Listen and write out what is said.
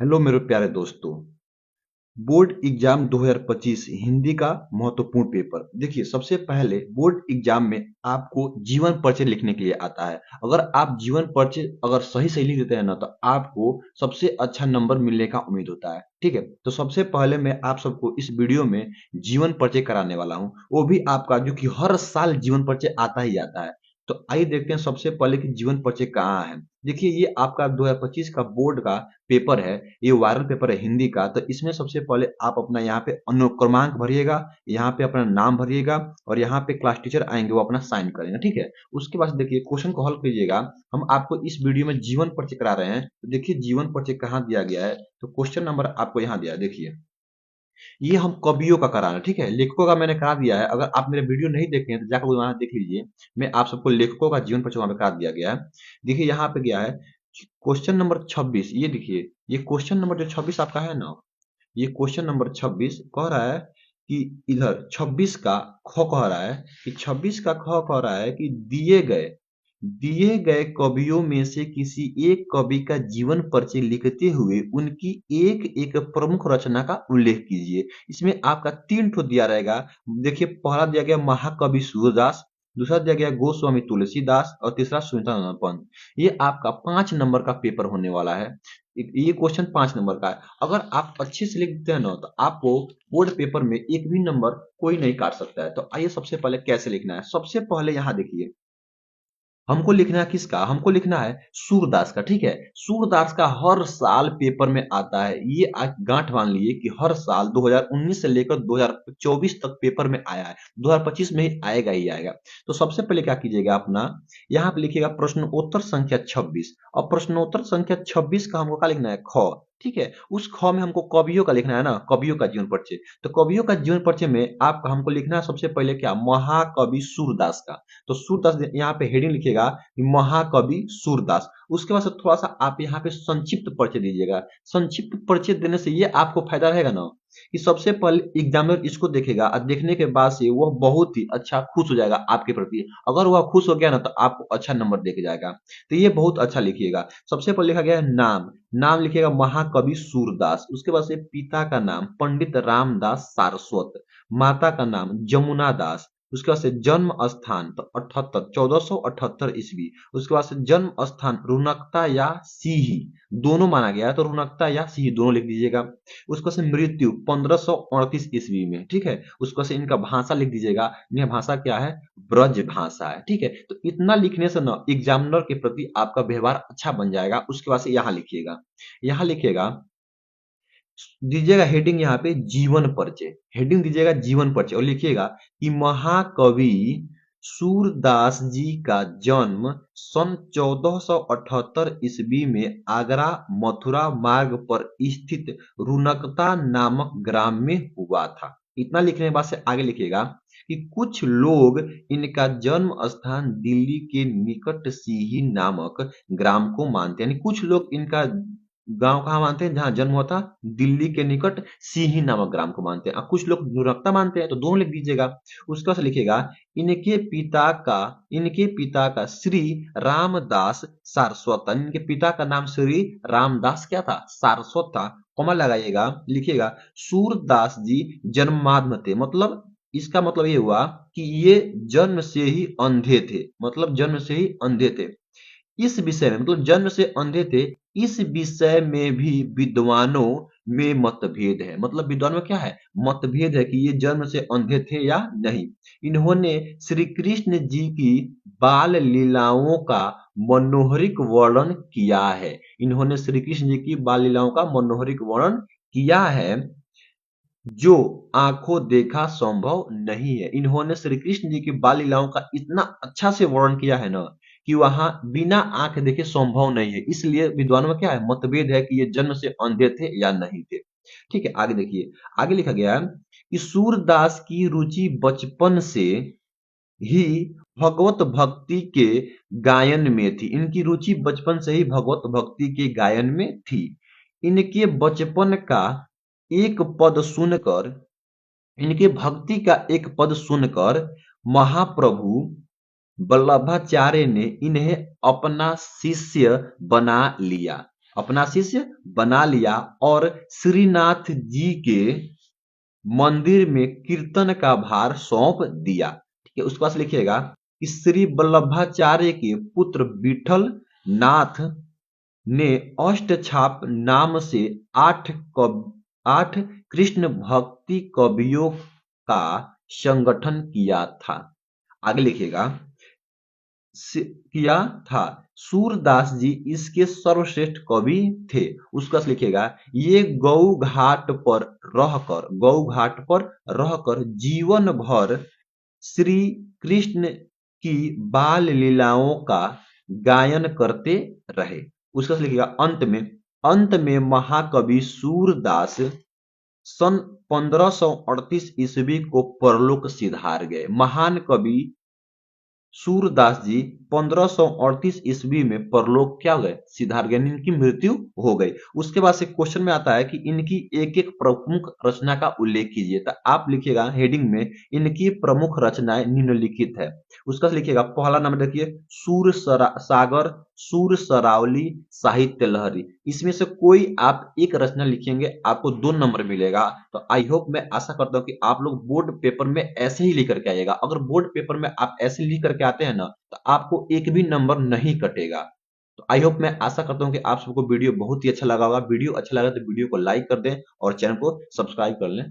Hello मेरे प्यारे दोस्तों। बोर्ड एग्जाम 2025 हिंदी का महत्वपूर्ण पेपर। देखिए, सबसे पहले बोर्ड एग्जाम में आपको जीवन परिचय लिखने के लिए आता है। अगर आप जीवन परिचय अगर सही सही लिख देते हैं ना, तो आपको सबसे अच्छा नंबर मिलने का उम्मीद होता है। ठीक है, तो सबसे पहले मैं आप सबको इस वीडियो में जीवन परिचय कराने वाला हूँ, वो भी आपका, जो कि हर साल जीवन परिचय आता ही आता है। तो आइए देखते हैं सबसे पहले कि जीवन परिचय कहाँ है। देखिए, ये आपका 2025 का बोर्ड का पेपर है। ये वायरल पेपर है हिंदी का। तो इसमें सबसे पहले आप अपना यहाँ पे अनुक्रमांक भरिएगा, यहाँ पे अपना नाम भरिएगा, और यहाँ पे क्लास टीचर आएंगे, वो अपना साइन करेंगे। ठीक है, उसके बाद देखिए क्वेश्चन को हल कीजिएगा। हम आपको इस वीडियो में जीवन परिचय करा रहे हैं, तो देखिए जीवन परिचय कहाँ दिया गया है। तो क्वेश्चन नंबर आपको यहाँ दिया है, देखिए ये हम कवियों का करा रहे हैं। ठीक है, लेखकों का मैंने करा दिया है। अगर आप मेरे वीडियो नहीं देखे हैं तो जाकर वहां देख लीजिए। मैं आप सबको लेखकों का जीवन परिचय वहां पे करा दिया गया है। देखिए यहाँ पे गया है क्वेश्चन नंबर 26। ये देखिए, ये क्वेश्चन नंबर जो 26 आपका है ना, ये क्वेश्चन नंबर 26 कह रहा है कि इधर 26 का ख कह रहा है कि 26 का ख कह रहा है कि दिए गए कवियों में से किसी एक कवि का जीवन परिचय लिखते हुए उनकी एक एक प्रमुख रचना का उल्लेख कीजिए। इसमें आपका 3 ठो दिया रहेगा। देखिए, पहला दिया गया महाकवि सूरदास, दूसरा दिया गया गोस्वामी तुलसीदास, और तीसरा सुनीता पंत। ये आपका 5 नंबर का पेपर होने वाला है। ये क्वेश्चन 5 नंबर का है। अगर आप अच्छे से लिख देते हैं ना, तो आपको बोर्ड पेपर में एक भी नंबर कोई नहीं काट सकता है। तो आइए सबसे पहले कैसे लिखना है। सबसे पहले यहाँ देखिए, हमको लिखना है किसका, हमको लिखना है सूरदास का। ठीक है, सूरदास का हर साल पेपर में आता है। ये आज गांठ बांध लिए कि हर साल 2019 से लेकर 2024 तक पेपर में आया है, 2025 में ही आएगा ही आएगा। तो सबसे पहले क्या कीजिएगा, अपना यहाँ पे लिखिएगा प्रश्नोत्तर संख्या 26। और प्रश्नोत्तर संख्या 26 का हमको क्या लिखना है, ख। ठीक है, उस ख में हमको कवियों का लिखना है ना, कवियों का जीवन परिचय। तो कवियों का जीवन परिचय में आपका हमको लिखना है सबसे पहले क्या, महाकवि सूरदास का। तो सूरदास यहाँ पे हेडिंग लिखिएगा कि महाकवि सूरदास। उसके बाद से थोड़ा सा आप यहाँ पे संक्षिप्त परिचय दीजिएगा। संक्षिप्त परिचय देने से ये आपको फायदा रहेगा ना, कि सबसे पहले एग्जामिनर इसको देखेगा, और देखने के बाद से वह बहुत ही अच्छा खुश हो जाएगा आपके प्रति। अगर वह खुश हो गया ना, तो आपको अच्छा नंबर दे के जाएगा। तो ये बहुत अच्छा लिखिएगा। सबसे पहले लिखा गया है नाम। नाम लिखिएगा महाकवि सूरदास। उसके बाद से पिता का नाम पंडित रामदास सारस्वत, माता का नाम जमुना दास। उसके बाद से जन्म स्थान तो 78 1478 ईस्वी। उसके बाद से जन्म स्थान रुनकता या सीही, दोनों माना गया है, तो रुनकता या सीही दोनों लिख दीजिएगा। उसके बाद से मृत्यु 1538 ईस्वी में। ठीक है, उसके बाद से इनका भाषा लिख दीजिएगा। इनका भाषा क्या है, ब्रज भाषा है। ठीक है, तो इतना लिखने से ना एग्जामिनर के प्रति आपका व्यवहार अच्छा बन जाएगा। उसके बाद से यहाँ लिखिएगा, यहाँ लिखिएगा, दीजिएगा हेडिंग यहाँ पे जीवन परिचय। हेडिंग दीजिएगा जीवन परिचय, और लिखिएगा कि महाकवि सूरदास जी का जन्म सन 1478 ईस्वी में आगरा मथुरा मार्ग पर स्थित रुनकता नामक ग्राम में हुआ था। इतना लिखने के बाद से आगे लिखिएगा कि कुछ लोग इनका जन्म स्थान दिल्ली के निकट सीही नामक ग्राम को मानते हैं। यानी कुछ लोग इनका गांव कहाँ मानते हैं, जहां जन्म हुआ था, दिल्ली के निकट सीही नामक ग्राम को मानते हैं। और कुछ लोग नुरक्ता मानते हैं, तो दोनों लिख दीजिएगा। उसका से लिखिएगा इनके पिता का इनके पिता का श्री रामदास सारस्वत था। इनके पिता का नाम श्री रामदास क्या था, सारस्वत था। कॉमा लगाइएगा, लिखिएगा सूरदास जी जन्माद्म थे। मतलब इसका मतलब ये हुआ कि ये जन्म से ही अंधे थे। मतलब जन्म से ही अंधे थे। इस विषय में, मतलब जन्म से अंधे थे, इस विषय में भी विद्वानों में मतभेद है। मतलब विद्वान में क्या है, मतभेद है कि ये जन्म से अंधे थे या नहीं। इन्होंने श्री कृष्ण जी की बाल लीलाओं का मनोहरिक वर्णन किया है। इन्होंने श्री कृष्ण जी की बाल लीलाओं का मनोहरिक वर्णन किया है, जो आंखों देखा संभव नहीं है। इन्होंने श्री कृष्ण जी की बाल लीलाओं का इतना अच्छा से वर्णन किया है ना, कि वहां बिना आंख देखे संभव नहीं है। इसलिए विद्वानों में क्या है, मतभेद है कि ये जन्म से अंधे थे या नहीं थे। ठीक है, आगे देखिए, आगे लिखा गया है कि सूरदास की रुचि बचपन से ही भगवत भक्ति के गायन में थी। इनकी रुचि बचपन से ही भगवत भक्ति के गायन में थी। इनके बचपन का एक पद सुनकर इनके भक्ति का एक पद सुनकर महाप्रभु वल्लभाचार्य ने इन्हें अपना शिष्य बना लिया। अपना शिष्य बना लिया और श्रीनाथ जी के मंदिर में कीर्तन का भार सौंप दिया। ठीक है, उसके बाद लिखिएगा कि श्री वल्लभाचार्य के पुत्र विठल नाथ ने अष्टछाप नाम से 8 कृष्ण भक्ति कवियों का संगठन किया था। आगे लिखिएगा किया था। सूरदास जी इसके सर्वश्रेष्ठ कवि थे। उसका लिखिएगा ये गौ घाट पर रहकर जीवन भर श्री कृष्ण की बाल लीलाओं का गायन करते रहे। उसका लिखिएगा अंत में महाकवि सूरदास सन 1538 ईस्वी को परलोक सिधार गए। महान कवि सूरदास जी 1538 ईस्वी में परलोक क्या हो गए, सिधार गए, इनकी मृत्यु हो गई। उसके बाद से क्वेश्चन में आता है कि इनकी एक एक प्रमुख रचना का उल्लेख कीजिए। तो आप लिखिएगा हेडिंग में इनकी प्रमुख रचनाएं निम्नलिखित है। उसका लिखिएगा पहला नंबर देखिए सागर सूर सरावली साहित्य लहरी। इसमें से कोई आप एक रचना लिखेंगे आपको 2 नंबर मिलेगा। तो आई होप, मैं आशा करता हूं कि आप लोग बोर्ड पेपर में ऐसे ही लिख करके आइएगा। अगर बोर्ड पेपर में आप ऐसे लिख करके आते हैं ना तो आपको एक भी नंबर नहीं कटेगा। तो आई होप, मैं आशा करता हूं कि आप सबको वीडियो बहुत ही अच्छा लगा होगा। वीडियो अच्छा लगा तो वीडियो को लाइक कर दें और चैनल को सब्सक्राइब कर लें।